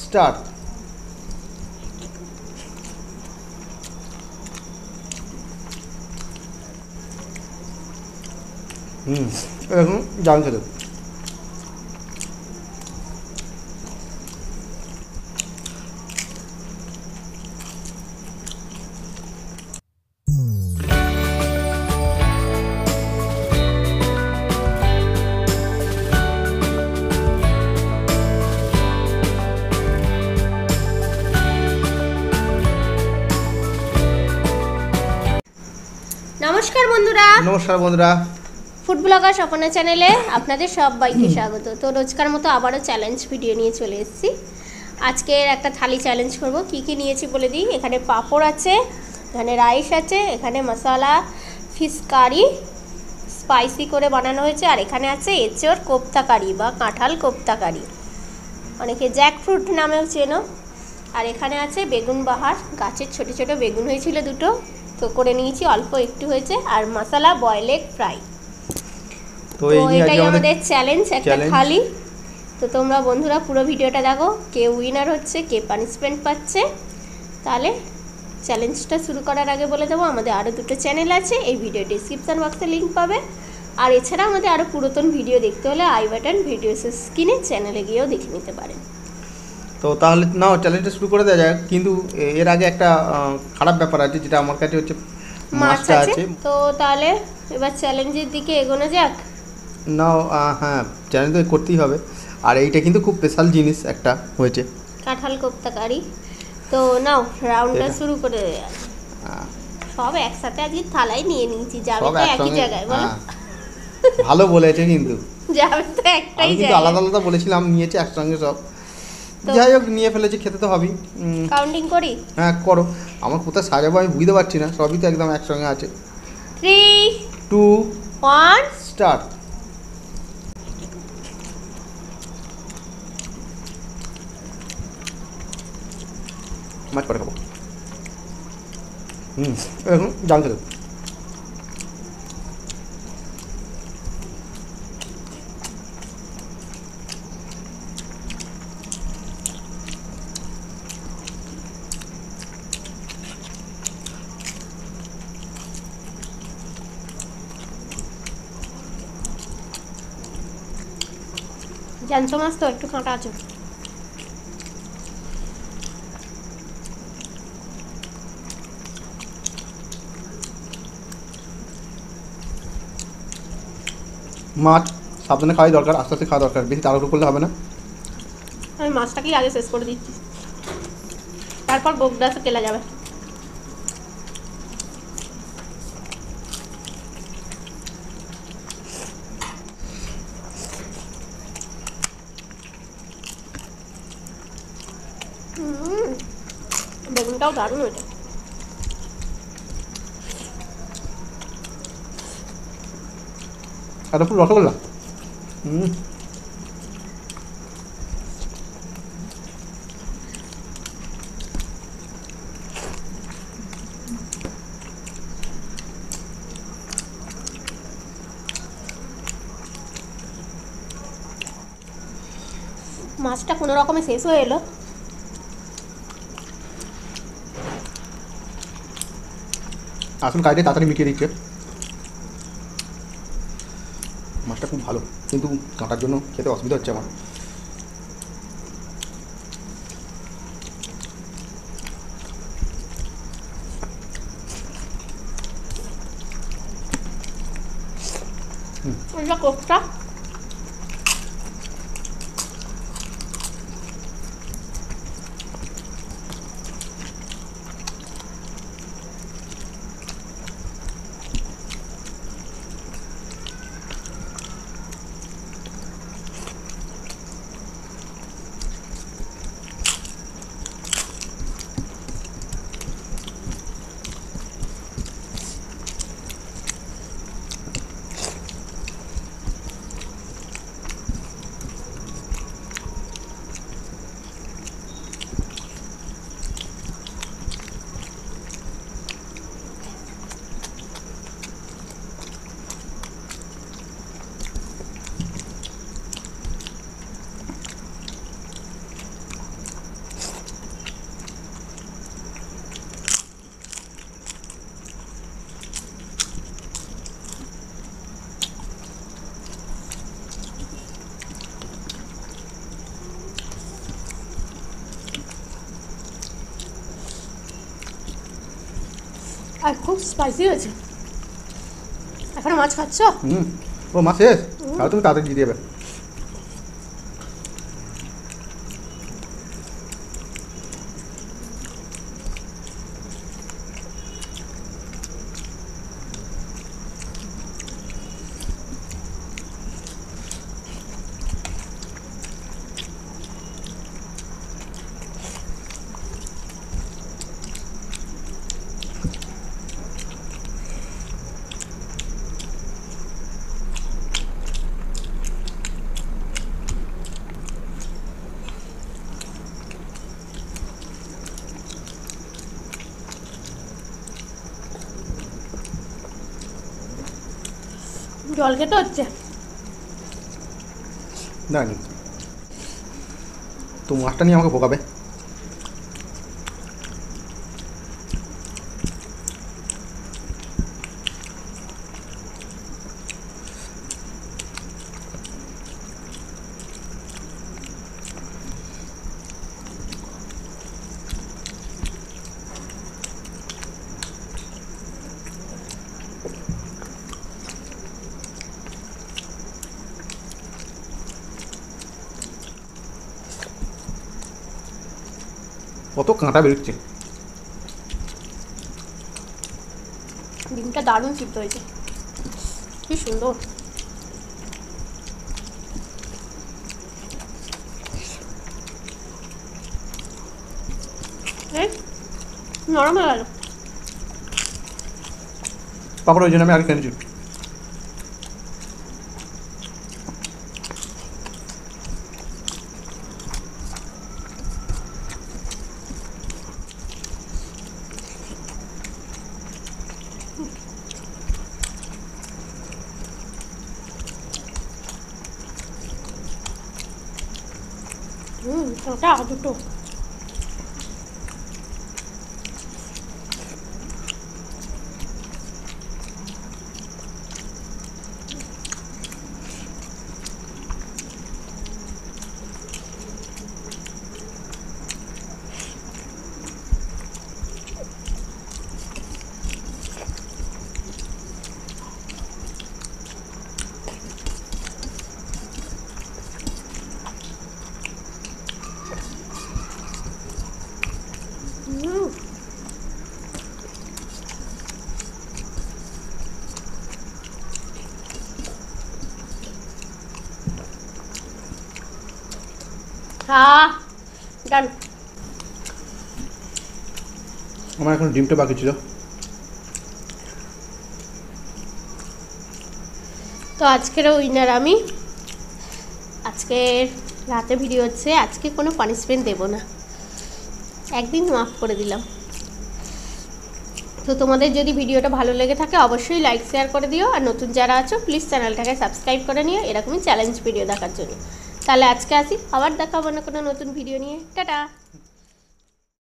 Start. এখন জান খেতে নমস্কার বন্ধুরা, ফুড ব্লগার স্বপনা চ্যানেলে আপনাদের সবাইকে স্বাগত। তো রোজকার মতো আবারও চ্যালেঞ্জ ভিডিও নিয়ে চলে এসেছি। আজকের একটা থালি চ্যালেঞ্জ করব। কি কি নিয়েছি বলে দিই। এখানে পাঁপড় আছে, এখানে রাইস আছে, এখানে মশলা ফিশ কারি স্পাইসি করে বানানো হয়েছে, আর এখানে আছে এঁচোড় কোপ্তা কারি বা কাঁঠাল কোপ্তা কারি, অনেকে জ্যাকফ্রুট নামেও চেনো। আর এখানে আছে বেগুন বাহার, গাছের ছোট ছোট বেগুন হয়েছিল দুটো, তো করে নিয়েছি, অল্প একটু হয়েছে, আর মশলা বয়েল এগ ফ্রাই। তো এটাই আমাদের চ্যালেঞ্জ, একটা থালি। তো তোমরা বন্ধুরা পুরো ভিডিওটা দেখো, কে উইনার হচ্ছে, কে পানিশমেন্ট পাচ্ছে। তাহলে চ্যালেঞ্জটা শুরু করার আগে বলে দেবো, আমাদের আরও দুটো চ্যানেল আছে, এই ভিডিও ডিসক্রিপশান বক্সে লিঙ্ক পাবে। আর এছাড়া আমাদের আরও পুরাতন ভিডিও দেখতে হলে আই বাটন ভিডিও স্ক্রিনে চ্যানেলে গিয়েও দেখে নিতে পারেন। তো তাহলে নাও চ্যালেঞ্জটা শুরু করে দেওয়া যায়, কিন্তু এর আগে একটা খারাপ ব্যাপার আছে, যেটা আমার কাছে হচ্ছে মাছটা আছে। তো তাহলে এবার চ্যালেঞ্জের দিকে এগোনো যাক। নাও হ্যাঁ, চ্যালেঞ্জ তো করতেই হবে। আর এইটা কিন্তু খুব স্পেশাল জিনিস একটা হয়েছে, কাঁঠাল কোপ্তা কারি। তো নাও রাউন্ডটা শুরু করে দেয়া। সব একসাথে আজকে থালাই নিয়ে নিয়েছি, যাবে তো একই জায়গায় বলো। ভালো বলেছে, কিন্তু যাবে তো একটাই জায়গা, কিন্তু আলাদা আলাদা বলেছিলাম, নিয়েছি একসঙ্গে সব। যাই হোক, নিয়ে ফেলেছি, খেতে তো হবেই। কাউন্টিং করি? হ্যাঁ করো। আমার কোথায় সাজাবো আমি বুঝতে পারছি না, সবই তো একদম একসঙ্গে আছে। 3 2 1 স্টার্ট। মাছ পরে খাবো। এখন জান খেতে জ্যান্ত মাছ তো একটু কাঁটা আছে। মাছ সাবধানে খাওয়াই দরকার, আস্তে আস্তে খাওয়া দরকার, বেশি তাড়াহুড়ো করলে হবে না। আমি মাছটাকেই আগে শেষ করে দিচ্ছি, তারপর গোগ্রাসে তেলা যাবে। বেগুনটাও দারুণ হয়েছে। এটা পুরো রসগোল্লা। মাছটা কোনো রকমে শেষ হয়ে এলো। আসলে কাজে তাড়াতাড়ি মিটিয়ে দিচ্ছে। মাছটা খুব ভালো, কিন্তু কাঁটার জন্য খেতে অসুবিধা হচ্ছে আমার। এটা কোফতা। আর খুব স্পাইসি হয়েছে। এখনো মাছ খাচ্ছ? ও মাছ শেষ, তাহলে তুমি তাড়াতাড়ি দিয়ে দেবে। জল খেতে হচ্ছে। জানি তো মাছটা নিয়ে আমাকে বোকাবে। কত কাঁটা বেরোচ্ছে। ডিমটা দারুণ সিদ্ধ হয়েছে, কি সুন্দর। নরম হয়ে গেল। পাপড় ওই জন্য আমি আগে কিনেছি। ওটা দুটো। হ্যাঁ ডান। আমার এখন ডিমটা বাকি ছিল। তো আজকের উইনার আমি। আজকের রাতে ভিডিও হচ্ছে, আজকে কোনো পানিশমেন্ট দেবো না, একদিন মাফ করে দিলাম। তো তোমাদের যদি ভিডিওটা ভালো লেগে থাকে অবশ্যই লাইক শেয়ার করে দিও, আর নতুন যারা আছো প্লিজ চ্যানেলটাকে সাবস্ক্রাইব করে নিও এরকমই চ্যালেঞ্জ ভিডিও দেখার জন্য। তাহলে আজকে আসি, আবার দেখা হবে না কোনো নতুন ভিডিও নিয়ে। টাটা।